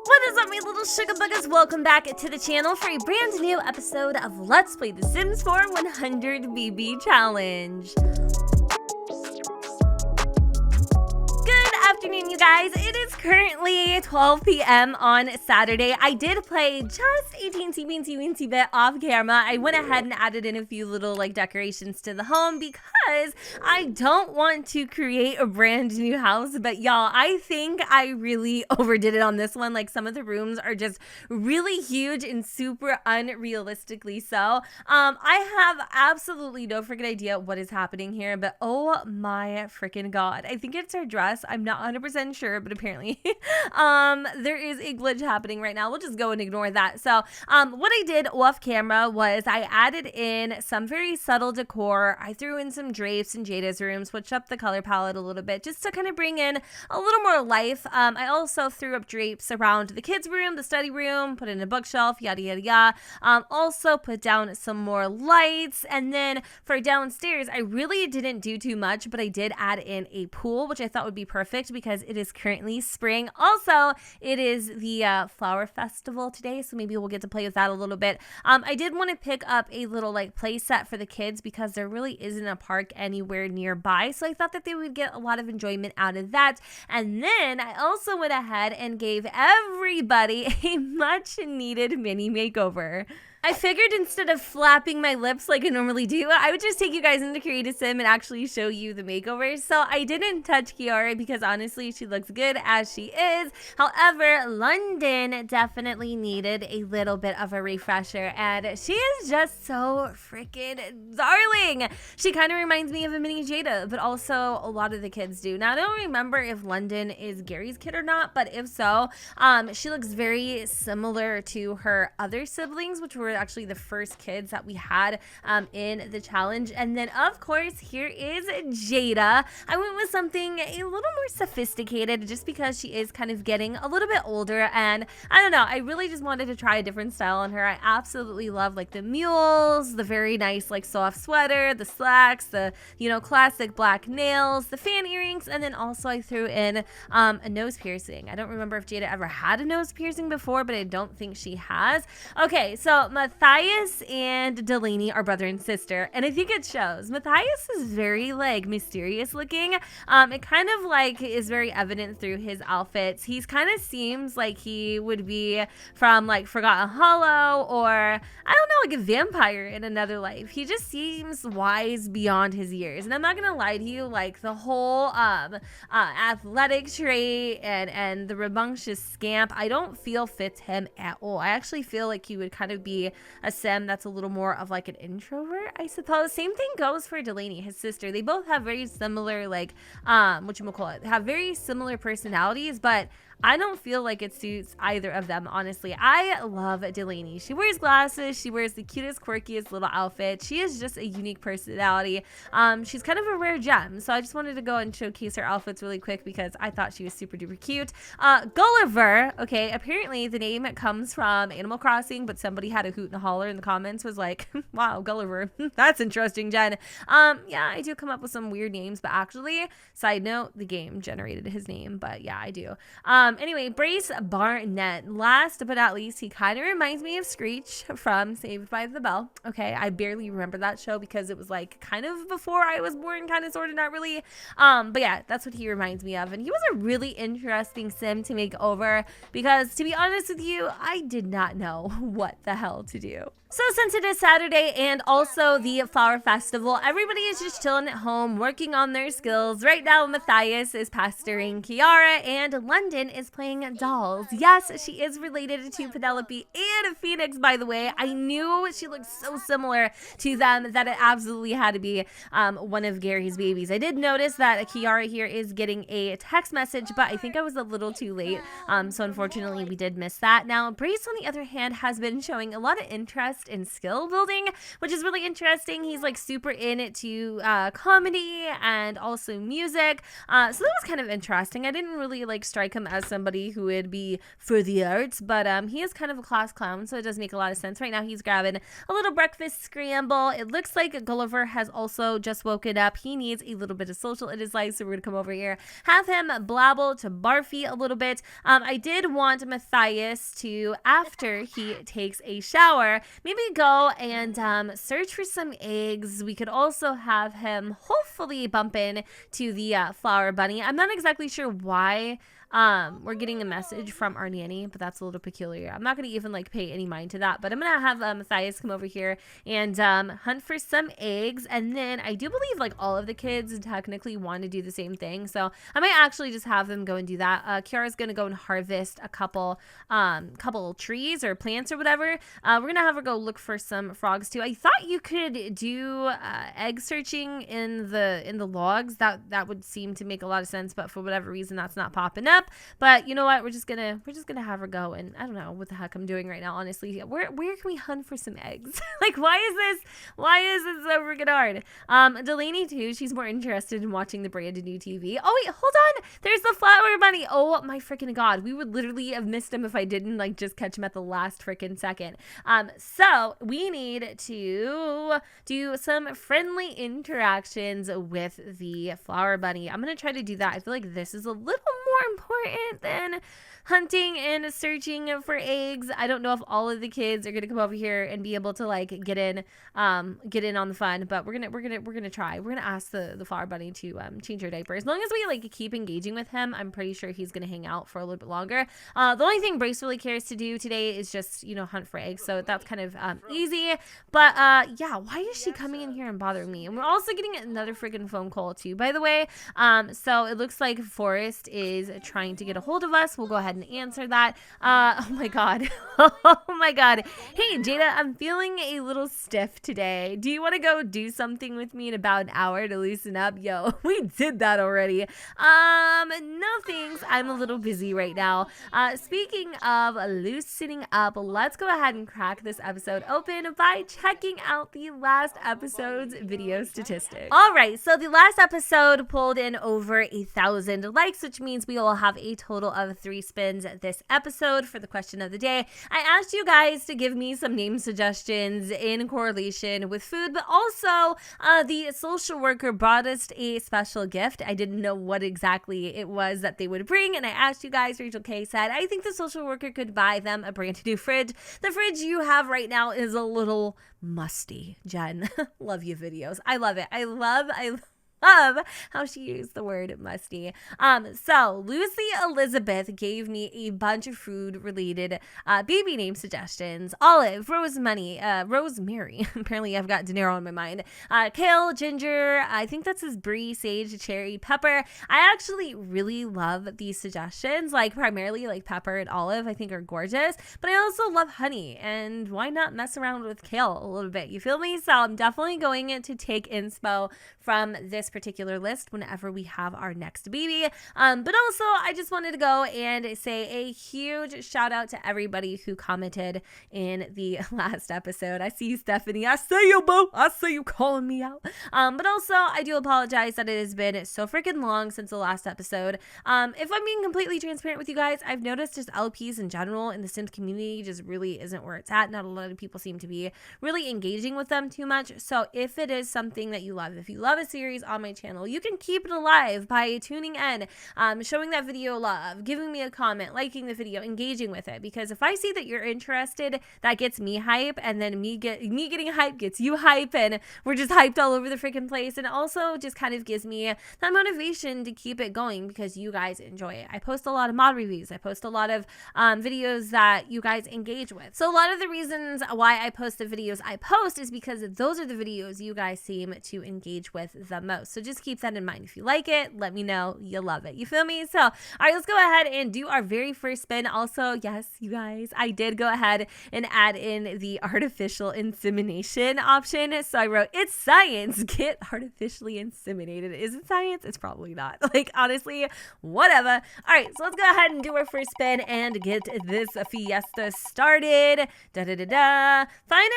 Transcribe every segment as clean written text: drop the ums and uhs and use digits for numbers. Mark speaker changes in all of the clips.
Speaker 1: What is up, my little sugar buggers? Welcome back to the channel for a brand new episode of Let's Play The Sims 4 100 BB Challenge. Good afternoon, you guys. It is currently 12 p.m. on Saturday. I did play just a teensy bit off camera. I went ahead and added in a few little decorations to the home because I don't want to create a brand new house. But y'all, I think I really overdid it on this one. Like, some of the rooms are just really huge and super unrealistically so. I have absolutely no freaking idea what is happening here, but oh my freaking god. I think it's her dress. I'm not 100% sure, but apparently there is a glitch happening right now. We'll just go and ignore that. So what I did off camera was I added in some very subtle decor. I threw in some drapes in Jada's room, switched up the color palette a little bit just to kind of bring in a little more life. I also threw up drapes around the kids' room, the study room, put in a bookshelf, yada yada yada. Also put down some more lights, and then for downstairs I really didn't do too much, but I did add in a pool, which I thought would be perfect because it is currently spring. Also, it is the flower festival today, so maybe we'll get to play with that a little bit. I did want to pick up a little play set for the kids because there really isn't a park anywhere nearby, so I thought that they would get a lot of enjoyment out of that. And then I also went ahead and gave everybody a much needed mini makeover. I figured instead of flapping my lips like I normally do, I would just take you guys into Create a Sim and actually show you the makeover. So I didn't touch Kiara because honestly she looks good as she is. However, London definitely needed a little bit of a refresher, and she is just so freaking darling. She kind of reminds me of a mini Jada, but also a lot of the kids do. Now I don't remember if London is Gary's kid or not, but if so, she looks very similar to her other siblings, which were actually the first kids that we had in the challenge. And then of course here is Jada. I went with something a little more sophisticated just because she is kind of getting a little bit older, and I don't know, I really just wanted to try a different style on her. I absolutely love the mules, the very nice soft sweater, the slacks, the classic black nails, the fan earrings, and then also I threw in a nose piercing. I don't remember if Jada ever had a nose piercing before, but I don't think she has. Okay, so Matthias and Delaney are brother and sister, and I think it shows. Matthias is very mysterious looking. It kind of is very evident through his outfits. He's kind of seems like he would be from Forgotten Hollow, or I don't know, a vampire in another life. He just seems wise beyond his years, and I'm not gonna lie to you, the whole athletic trait and the rambunctious scamp, I don't feel fits him at all. I actually feel like he would kind of be a sim that's a little more of an introvert, I suppose. Same thing goes for Delaney, his sister. They both have very similar have very similar personalities, but I don't feel like it suits either of them, honestly. I love Delaney. She wears glasses. She wears the cutest, quirkiest little outfit. She is just a unique personality. She's kind of a rare gem, so I just wanted to go and showcase her outfits really quick because I thought she was super duper cute. Gulliver, okay, apparently the name comes from Animal Crossing, but somebody had a hoot and a holler in the comments, was like, wow, Gulliver, that's interesting, Jen. Yeah, I do come up with some weird names, but actually, side note, the game generated his name, but yeah, I do. Anyway, Brace Barnett. Last but not least, he kind of reminds me of Screech from Saved by the Bell. Okay, I barely remember that show because it was kind of before I was born, kind of, sort of, not really. But yeah, that's what he reminds me of. And he was a really interesting sim to make over because, to be honest with you, I did not know what the hell to do. So since it is Saturday and also the flower festival, everybody is just chilling at home, working on their skills. Right now, Matthias is pastoring Kiara, and London is playing dolls. Yes, she is related to Penelope and Phoenix, by the way. I knew she looked so similar to them that it absolutely had to be one of Gary's babies. I did notice that Kiara here is getting a text message, but I think I was a little too late. So unfortunately, we did miss that. Now, Brace, on the other hand, has been showing a lot of interest interest in skill building, which is really interesting. He's like super into comedy and also music. So that was kind of interesting. I didn't really like strike him as somebody who would be for the arts, but he is kind of a class clown, so it does make a lot of sense. Right now he's grabbing a little breakfast scramble. It looks like Gulliver has also just woken up. He needs a little bit of social in his life, so we're gonna come over here, have him blabble to Barfy a little bit. I did want Matthias to, after he takes a shower, maybe go and search for some eggs. We could also have him hopefully bump in to the flower bunny. I'm not exactly sure why we're getting a message from our nanny, but that's a little peculiar. I'm not going to even like pay any mind to that, but I'm going to have Matthias come over here and hunt for some eggs. And then I do believe like all of the kids technically want to do the same thing, so I might actually just have them go and do that. Kiara's going to go and harvest a couple trees or plants or whatever. We're going to have her go look for some frogs too. I thought you could do egg searching in the logs. That would seem to make a lot of sense, but for whatever reason that's not popping up. But you know what? We're just gonna have her go, and I don't know what the heck I'm doing right now, honestly. Where can we hunt for some eggs? Like, why is this so freaking hard? Delaney too, she's more interested in watching the brand new TV. Oh wait, hold on. There's the flower bunny. Oh my freaking god. We would literally have missed him if I didn't like just catch him at the last freaking second. So we need to do some friendly interactions with the flower bunny. I'm gonna try to do that. I feel like this is a little more important than hunting and searching for eggs. I don't know if all of the kids are gonna come over here and be able to like get in on the fun, but we're gonna try. We're gonna ask the flower bunny to change her diaper. As long as we like keep engaging with him, I'm pretty sure he's gonna hang out for a little bit longer. The only thing Brace really cares to do today is just, you know, hunt for eggs, so that's kind of easy. But yeah, why is she coming in here and bothering me? And we're also getting another freaking phone call too, by the way. So it looks like Forrest is trying to get a hold of us. We'll go ahead and answer that. Oh my god. Oh my god. Hey Jada, I'm feeling a little stiff today. Do you want to go do something with me in about an hour to loosen up? Yo, we did that already. No thanks. I'm a little busy right now. Speaking of loosening up, let's go ahead and crack this episode open by checking out the last episode's video statistics. All right, so the last episode pulled in over 1,000 likes, which means we will have a total of 3 spins this episode for the question of the day. I asked you guys to give me some name suggestions in correlation with food, but also the social worker brought us a special gift. I didn't know what exactly it was that they would bring, and I asked you guys. Rachel K said, I think the social worker could buy them a brand new fridge. The fridge you have right now is a little musty. Jen, love your videos. I love it. I love how she used the word musty. So Lucy Elizabeth gave me a bunch of food related baby name suggestions. Olive, Rosemary. Apparently I've got De Niro on my mind. Kale, ginger. I think that's his brie, sage, cherry, pepper. I actually really love these suggestions. Like primarily like pepper and olive I think are gorgeous, but I also love honey, and why not mess around with kale a little bit? You feel me? So I'm definitely going to take inspo from this particular list whenever we have our next baby. But also I just wanted to go and say a huge shout out to everybody who commented in the last episode. I see you, Stephanie. I see you, boo. I see you calling me out. But also I do apologize that it has been so freaking long since the last episode. If I'm being completely transparent with you guys, I've noticed just LPs in general in the synth community just really isn't where it's at. Not a lot of people seem to be really engaging with them too much. So if it is something that you love, if you love a series on my channel, you can keep it alive by tuning in, showing that video love, giving me a comment, liking the video, engaging with it. Because if I see that you're interested, that gets me hype, and then me getting hype gets you hype, and we're just hyped all over the freaking place. And also just kind of gives me that motivation to keep it going because you guys enjoy it. I post a lot of mod reviews. I post a lot of videos that you guys engage with. So a lot of the reasons why I post the videos I post is because those are the videos you guys seem to engage with the most. So just keep that in mind. If you like it, let me know you love it. You feel me? So, all right, let's go ahead and do our very first spin. Also, yes, you guys, I did go ahead and add in the artificial insemination option. So I wrote, it's science, get artificially inseminated. Is it science? It's probably not. Like, honestly, whatever. All right, so let's go ahead and do our first spin and get this fiesta started. Find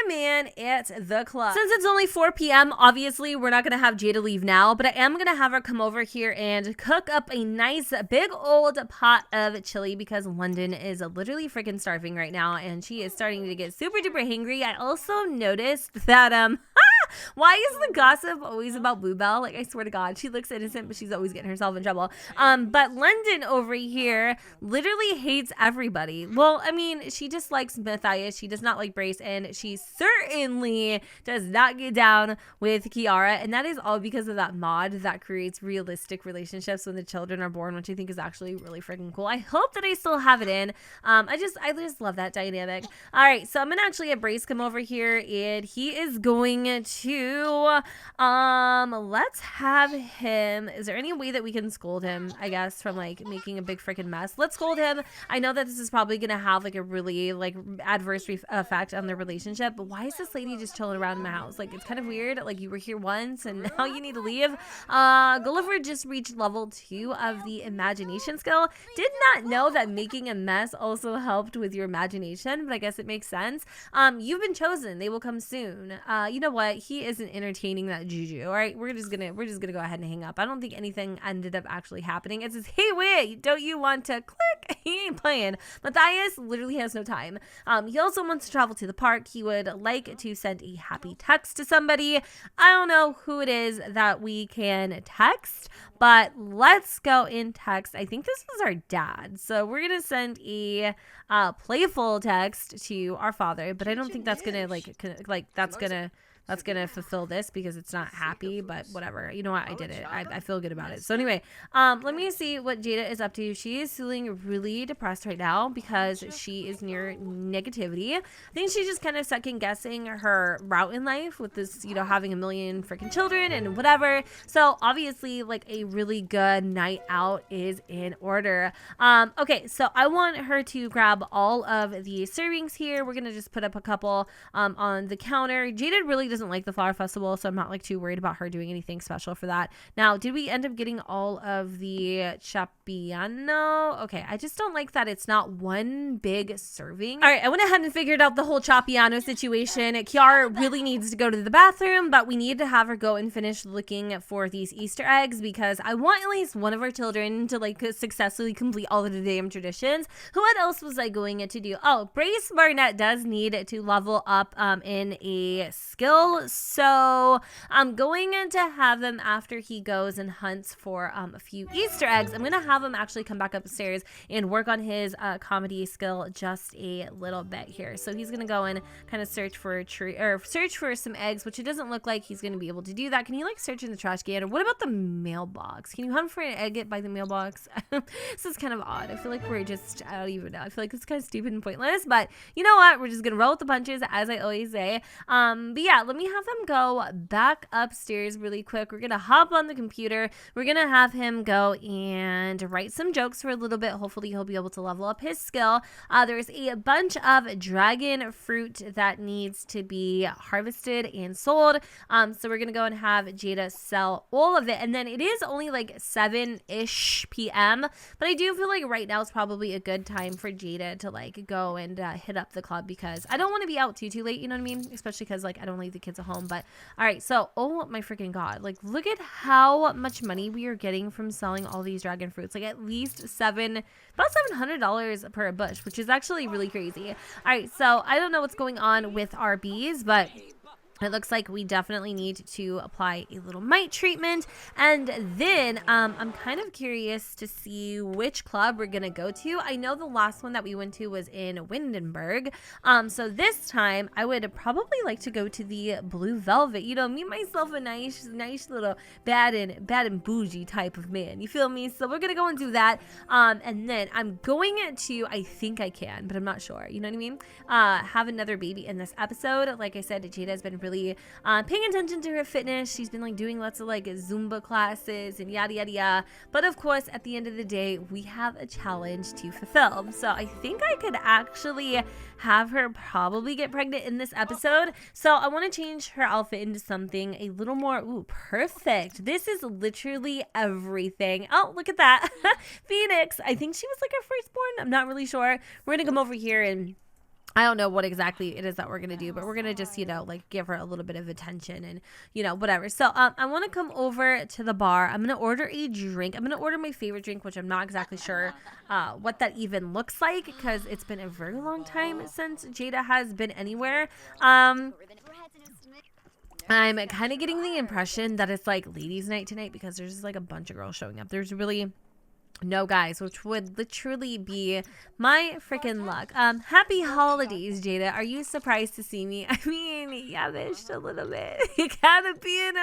Speaker 1: a man at the club. Since it's only 4 p.m., obviously, we're not going to have Jada leave now, but I am going to have her come over here and cook up a nice big old pot of chili because London is literally freaking starving right now and she is starting to get super duper hangry. I also noticed that, why is the gossip always about Bluebell? Like, I swear to God, she looks innocent, but she's always getting herself in trouble. But London over here literally hates everybody. Well, I mean, she just likes Matthias. She does not like Brace, and she certainly does not get down with Kiara. And that is all because of that mod that creates realistic relationships when the children are born, which I think is actually really freaking cool. I hope that I still have it in. I just love that dynamic. All right, so I'm gonna actually have Brace come over here, and he is going to let's have him. Is there any way that we can scold him, I guess, from like making a big freaking mess? Let's scold him. I know that this is probably gonna have like a really like adverse effect on their relationship, but why is this lady just chilling around in my house? Like, it's kind of weird. Like, you were here once and now you need to leave. Gulliver just reached level 2 of the imagination skill. Did not know that making a mess also helped with your imagination, but I guess it makes sense. You've been chosen. They will come soon. You know what? He isn't entertaining that juju. All right, we're just gonna go ahead and hang up. I don't think anything ended up actually happening. It says, hey, wait, don't you want to click? He ain't playing. Matthias literally has no time. He also wants to travel to the park. He would like to send a happy text to somebody. I don't know who it is that we can text, but let's go in text. I think this was our dad, so we're gonna send a playful text to our father, but I don't think that's gonna that's gonna fulfill this because it's not happy, but whatever. You know what? I did it. I feel good about it. So anyway, let me see what Jada is up to. She is feeling really depressed right now because she is near negativity. I think she's just kind of second guessing her route in life with this, you know, having a million freaking children and whatever. So obviously, like, a really good night out is in order. Okay, so I want her to grab all of the servings here. We're gonna just put up a couple on the counter. Jada really doesn't like the flower festival, so I'm not like too worried about her doing anything special for that. Now, did we end up getting all of the Chapiano? Okay, I just don't like that it's not one big serving. All right, I went ahead and figured out the whole Chapiano situation. Kiara really needs to go to the bathroom, but we need to have her go and finish looking for these Easter eggs because I want at least one of our children to like successfully complete all of the damn traditions. What else was I going to do? Oh, Brace Barnett does need to level up in a skill. So I'm going to have him, after he goes and hunts for a few Easter eggs, I'm going to have him actually come back upstairs and work on his comedy skill just a little bit here. So he's going to go and kind of search for a tree or search for some eggs, which it doesn't look like he's going to be able to do that. Can you like search in the trash can? Or what about the mailbox? Can you hunt for an egg by the mailbox? This is kind of odd. I feel like we're just, I don't even know. I feel like it's kind of stupid and pointless, but you know what? We're just going to roll with the punches, as I always say. But yeah, let me have him go back upstairs really quick. We're gonna hop on the computer. We're gonna have him go and write some jokes for a little bit. Hopefully he'll be able to level up his skill. There's a bunch of dragon fruit that needs to be harvested and sold. So we're gonna go and have Jada sell all of it. And then it is only like 7-ish p.m. But I do feel like right now is probably a good time for Jada to like go and hit up the club because I don't want to be out too late, you know what I mean? Especially because like I don't leave the kids at home. But all right, so oh my freaking god, like look at how much money we are getting from selling all these dragon fruits. Like at least about $700 per bush, which is actually really crazy. All right, so I don't know what's going on with our bees, but it looks like we definitely need to apply a little mite treatment. And then I'm kind of curious to see which club we're going to go to. I know the last one that we went to was in Windenburg. So this time I would probably like to go to the Blue Velvet. You know, me myself a nice little bad and bougie type of man. You feel me? So we're going to go and do that. And then I'm going to, I think I can, but I'm not sure. You know what I mean? Have another baby in this episode. Like I said, Jada has been really really paying attention to her fitness. She's been like doing lots of like Zumba classes and yada yada yada. But of course, at the end of the day, we have a challenge to fulfill. So I think I could actually have her probably get pregnant in this episode. So I want to change her outfit into something a little more, ooh, perfect. This is literally everything. Oh, look at that. Phoenix. I think she was like her firstborn. I'm not really sure. We're going to come over here and I don't know what exactly it is that we're going to do, but we're going to just, you know, like give her a little bit of attention and, you know, whatever. So I want to come over to the bar. I'm going to order a drink. I'm going to order my favorite drink, which I'm not exactly sure what that even looks like because it's been a very long time since Jada has been anywhere. I'm kind of getting the impression that it's like ladies' night tonight because there's just like a bunch of girls showing up. There's really no guys, which would literally be my freaking luck. Happy holidays, Jada. Are you surprised to see me? I mean, yeah, bitch, a little bit. You gotta be in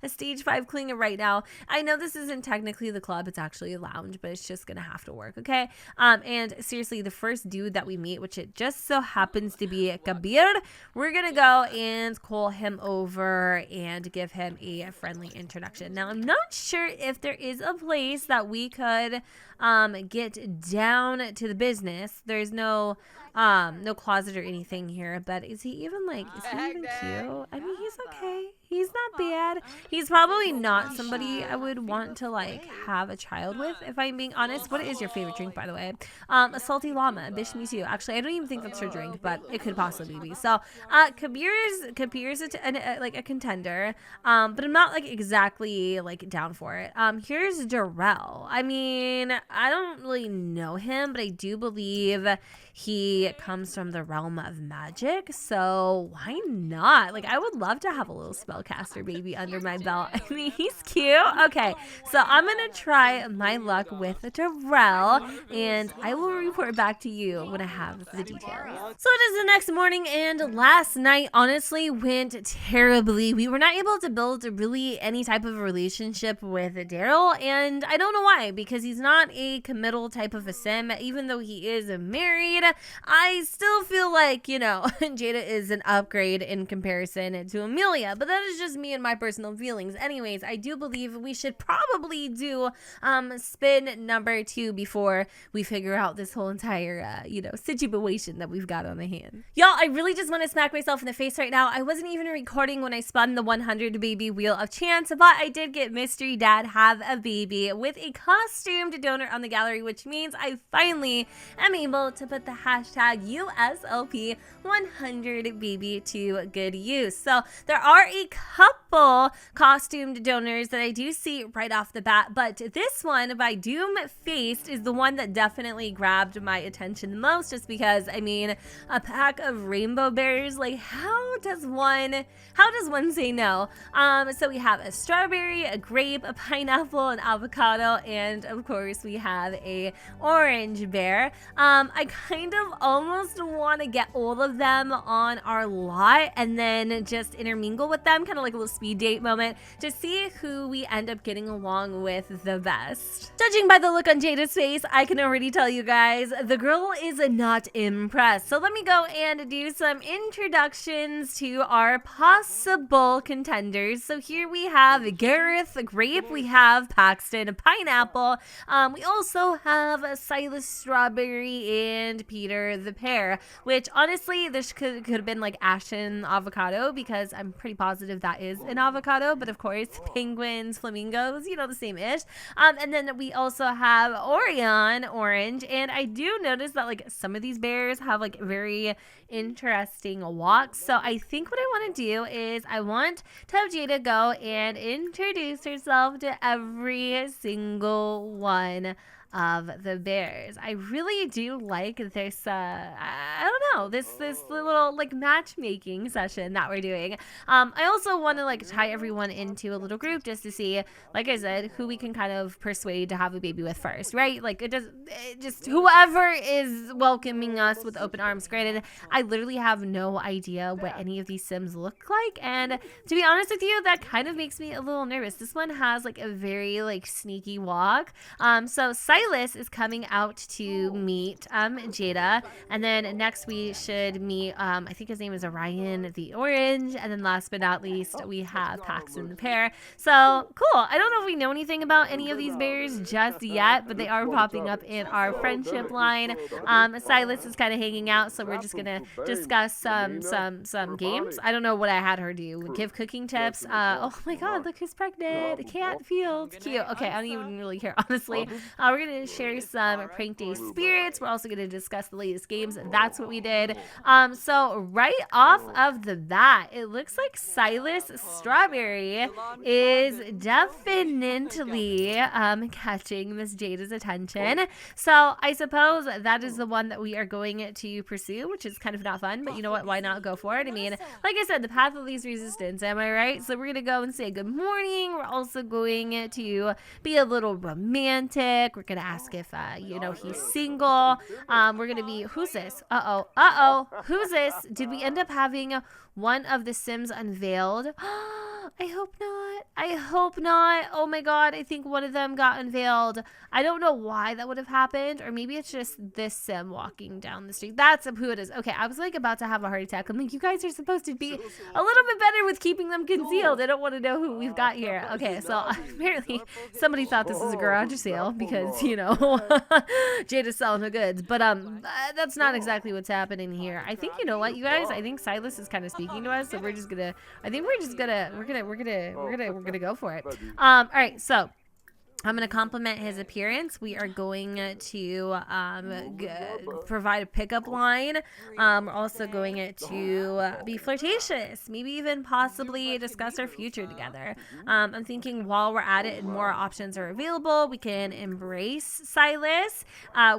Speaker 1: a stage 5 clinger right now. I know this isn't technically the club, it's actually a lounge, but it's just gonna have to work, okay? And seriously, the first dude that we meet, which it just so happens to be Kabir, we're gonna go and call him over and give him a friendly introduction. Now, I'm not sure if there is a place that we could get down to the business. There's no closet or anything here, but is he even like, is he even cute? I mean, he's okay. He's not bad. He's probably not somebody I would want to like have a child with, if I'm being honest. What is your favorite drink, by the way? A salty llama. Bish, me too. Actually, I don't even think that's her drink, but it could possibly be. So, Kabir's like a contender, but I'm not like exactly like down for it. Here's Darrell. I mean, I don't really know him, but I do believe he comes from the realm of magic, so why not? Like, I would love to have a little spellcaster baby under my belt. I mean, he's cute. Okay, so I'm gonna try my luck with Darrell, and I will report back to you when I have the details. So it is the next morning, and last night honestly went terribly. We were not able to build really any type of relationship with Daryl, and I don't know why, because he's not a committal type of a sim. Even though he is married, I still feel like, you know, Jada is an upgrade in comparison to Amelia, but that is just me and my personal feelings. Anyways, I do believe we should probably do spin number 2 before we figure out this whole entire, you know, situation that we've got on the hand. Y'all, I really just want to smack myself in the face right now. I wasn't even recording when I spun the 100 baby wheel of chance, but I did get mystery dad have a baby with a costumed donor on the gallery, which means I finally am able to put the hashtag USLP 100 baby to good use. So there are a couple costumed donors that I do see right off the bat, but this one by Doom Faced is the one that definitely grabbed my attention the most, just because, I mean, a pack of rainbow bears, like how does one say no? So we have a strawberry, a grape, a pineapple, an avocado, and of course we have a orange bear. I kind of almost want to get all of them on our lot and then just intermingle with them, kind of like a little speed date moment, to see who we end up getting along with the best. Judging by the look on Jada's face, I can already tell you guys the girl is not impressed. So let me go and do some introductions to our possible contenders. So here we have Gareth Grape, we have Paxton Pineapple, we also have Silas Strawberry and Peter the Pear, which honestly this could have been like Ashton Avocado, because I'm pretty positive that is an avocado, but of course penguins, flamingos, you know, the same ish. And then we also have Orion Orange, and I do notice that like some of these bears have like very interesting walks. So I think what I want to do is I want to have Jada go and introduce herself to every single one of the bears. I really do like this I don't know, this little like matchmaking session that we're doing. I also want to like tie everyone into a little group just to see, like I said, who we can kind of persuade to have a baby with first, right? Like it just whoever is welcoming us with open arms. Granted, I literally have no idea what any of these sims look like, and to be honest with you, that kind of makes me a little nervous. This one has like a very like sneaky walk. So Silas Silas is coming out to meet Jada, and then next we should meet I think his name is Orion the Orange, and then last but not least we have Paxton the Pear. So cool. I don't know if we know anything about any of these bears just yet, but they are popping up in our friendship line. Silas is kind of hanging out, so we're just gonna discuss some games. I don't know what I had her do. Give cooking tips. Oh my god, look who's pregnant. A cat feels cute. Okay, I don't even really care, honestly. We're gonna share some prank day spirits. We're also gonna discuss the latest games. That's what we did. So right off of the bat, it looks like Silas Strawberry is definitely catching Miss Jada's attention. So I suppose that is the one that we are going to pursue, which is kind of not fun, but you know what? Why not go for it? I mean, like I said, the path of least resistance, am I right? So we're gonna go and say good morning. We're also going to be a little romantic. We're gonna ask if you know, he's single. We're gonna be, who's this? Who's this? Did we end up having one of the Sims unveiled? I hope not. I hope not. Oh my god, I think one of them got unveiled. I don't know why that would have happened, or maybe it's just this Sim walking down the street. That's who it is. Okay, I was like about to have a heart attack. I'm like, you guys are supposed to be a little bit better with keeping them concealed. I don't want to know who we've got here. Okay, so apparently somebody thought this was a garage sale because, you know, Jada's selling her goods. But that's not exactly what's happening here. I think, you know what, you guys, I think Silas is kind of speaking to us, so we're just gonna, I think we're just gonna, we're gonna go for it. All right, so I'm going to compliment his appearance. We are going to provide a pickup line. We're also going to be flirtatious, maybe even possibly discuss our future together. I'm thinking while we're at it and more options are available, we can embrace Silas.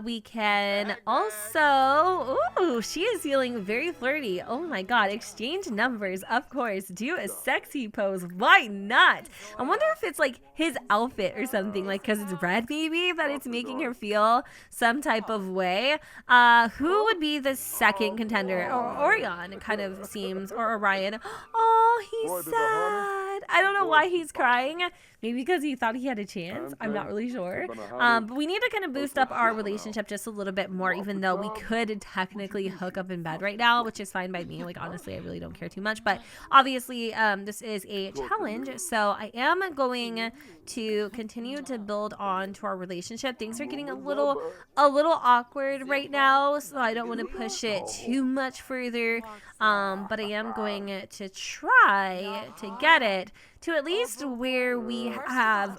Speaker 1: We can also, ooh, she is feeling very flirty. Oh my god, exchange numbers, of course. Do a sexy pose. Why not? I wonder if it's like his outfit or something. Like, because it's red, maybe, that it's making her feel some type of way. Who would be the second contender? Or Orion, it kind of seems, or Orion. Oh, he's sad. I don't know why he's crying. Maybe because he thought he had a chance. I'm not really sure. But we need to kind of boost up our relationship just a little bit more, even though we could technically hook up in bed right now, which is fine by me. Like, honestly, I really don't care too much. But obviously, this is a challenge. So I am going to continue to build on to our relationship. Things are getting a little awkward right now, so I don't want to push it too much further. But I am going to try to get it to at least where we have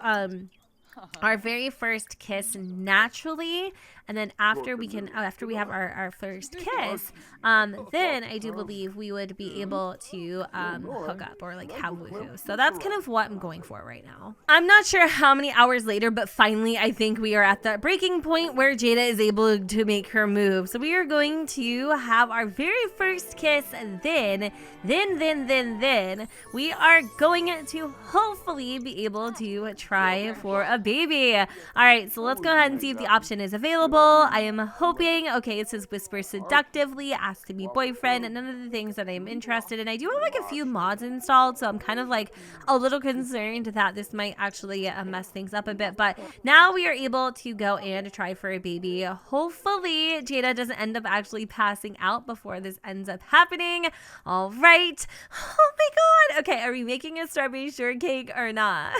Speaker 1: our very first kiss naturally, and then after we have our first kiss, then I do believe we would be able to hook up or like have woohoo. So that's kind of what I'm going for right now. I'm not sure how many hours later, but finally I think we are at the breaking point where Jada is able to make her move. So we are going to have our very first kiss, and then we are going to hopefully be able to try for a baby. All right, so let's go ahead and see if the option is available. I am hoping, okay, it says whisper seductively, ask to be boyfriend, and none of the things that I'm interested in. I do have like a few mods installed, so I'm kind of like a little concerned that this might actually mess things up a bit. But now we are able to go and try for a baby. Hopefully Jada doesn't end up actually passing out before this ends up happening. All right. Oh my god. Okay, are we making a strawberry shortcake or not?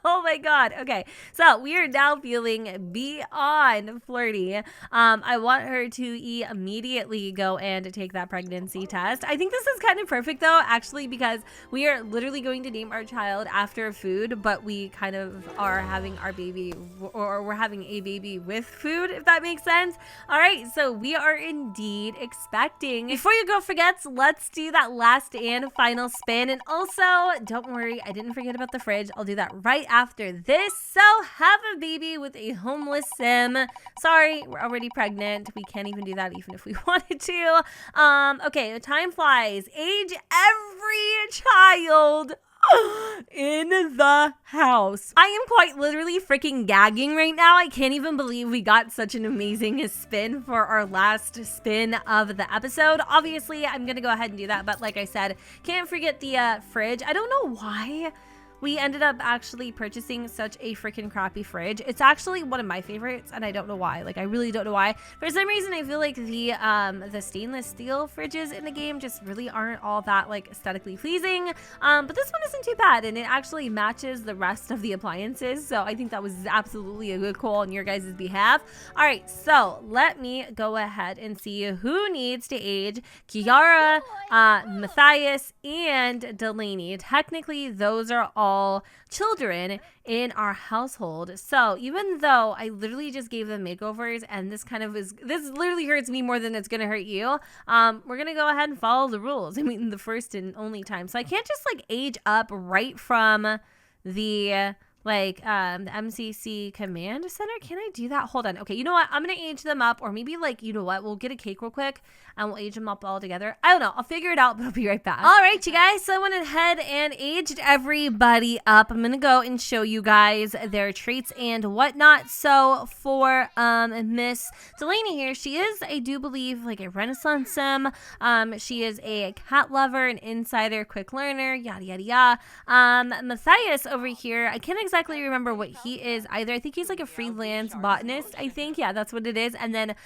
Speaker 1: Oh my god. Okay, so we are now feeling beyond flirty. I want her to immediately go and take that pregnancy test. I think this is kind of perfect though, actually, because we are literally going to name our child after food, but we kind of are having our baby, or we're having a baby with food, if that makes sense. All right, so we are indeed expecting. Before your girl forgets, let's do that last and final spin. And also, don't worry, I didn't forget about the fridge. I'll do that right after this. So have a baby with a homeless Sim. Sorry, we're already pregnant. We can't even do that even if we wanted to. Okay, time flies. Age every child in the house. I am quite literally freaking gagging right now. I can't even believe we got such an amazing spin for our last spin of the episode. Obviously, I'm gonna go ahead and do that, but like I said, can't forget the fridge. I don't know why we ended up actually purchasing such a freaking crappy fridge. It's actually one of my favorites, and I don't know why. Like, I really don't know why. For some reason, I feel like the stainless steel fridges in the game just really aren't all that like aesthetically pleasing. But this one isn't too bad, and it actually matches the rest of the appliances. So I think that was absolutely a good call on your guys' behalf. All right, so let me go ahead and see who needs to age. Kiara, Matthias, and Delaney. Technically, those are all children in our household. So even though I literally just gave them makeovers, and this literally hurts me more than it's gonna hurt you, we're gonna go ahead and follow the rules. I mean, the first and only time. So I can't just like age up right from the the MCC command center. Can I do that? Hold on. Okay, you know what? I'm gonna age them up, or maybe like, you know what? We'll get a cake real quick and we'll age them up all together. I don't know. I'll figure it out, but I'll be right back. All right, you guys. So I went ahead and aged everybody up. I'm gonna go and show you guys their traits and whatnot. So for Miss Delaney here, she is, I do believe, like a Renaissance sim. She is a cat lover, an insider, quick learner, yada yada yada. Matthias over here, I can't exactly remember what he is either. I think he's like a freelance botanist, I think. Yeah, that's what it is. And then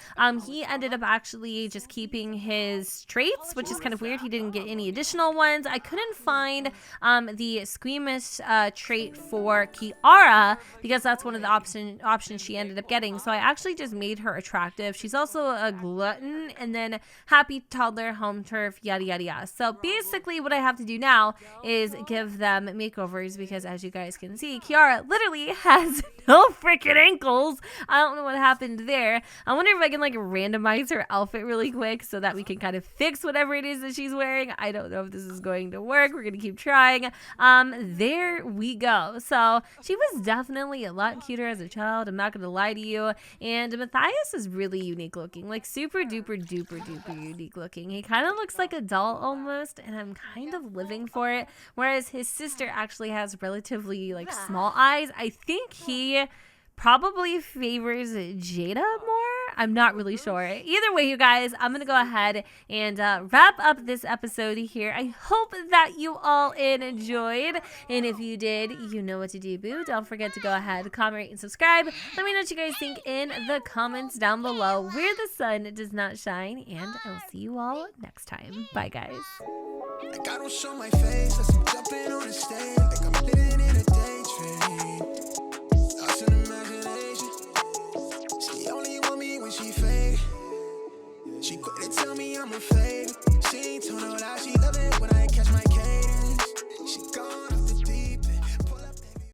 Speaker 1: he ended up actually just keeping his traits, which is kind of weird. He didn't get any additional ones. I couldn't find the squeamish trait for Kiara, because that's one of the options she ended up getting. So I actually just made her attractive. She's also a glutton, and then happy toddler, home turf, yada yada yada. So basically what I have to do now is give them makeovers, because as you guys can see, Kiara literally has no freaking ankles. I don't know what happened there. I wonder if I can like randomize her outfit really quick so that we can kind of fix whatever it is that she's wearing. I don't know if this is going to work. We're gonna keep trying. There we go. So she was definitely a lot cuter as a child, I'm not gonna lie to you. And Matthias is really unique looking, like super duper duper duper unique looking. He kind of looks like a doll almost, and I'm kind of living for it. Whereas his sister actually has relatively like small eyes. I think he probably favors Jada more. I'm not really sure. Either way, you guys, I'm going to go ahead and wrap up this episode here. I hope that you all enjoyed. And if you did, you know what to do, boo. Don't forget to go ahead, comment, rate, and subscribe. Let me know what you guys think in the comments down below where the sun does not shine. And I will see you all next time. Bye, guys. Like I don't show my face, I'm jumping on the stage, like I'm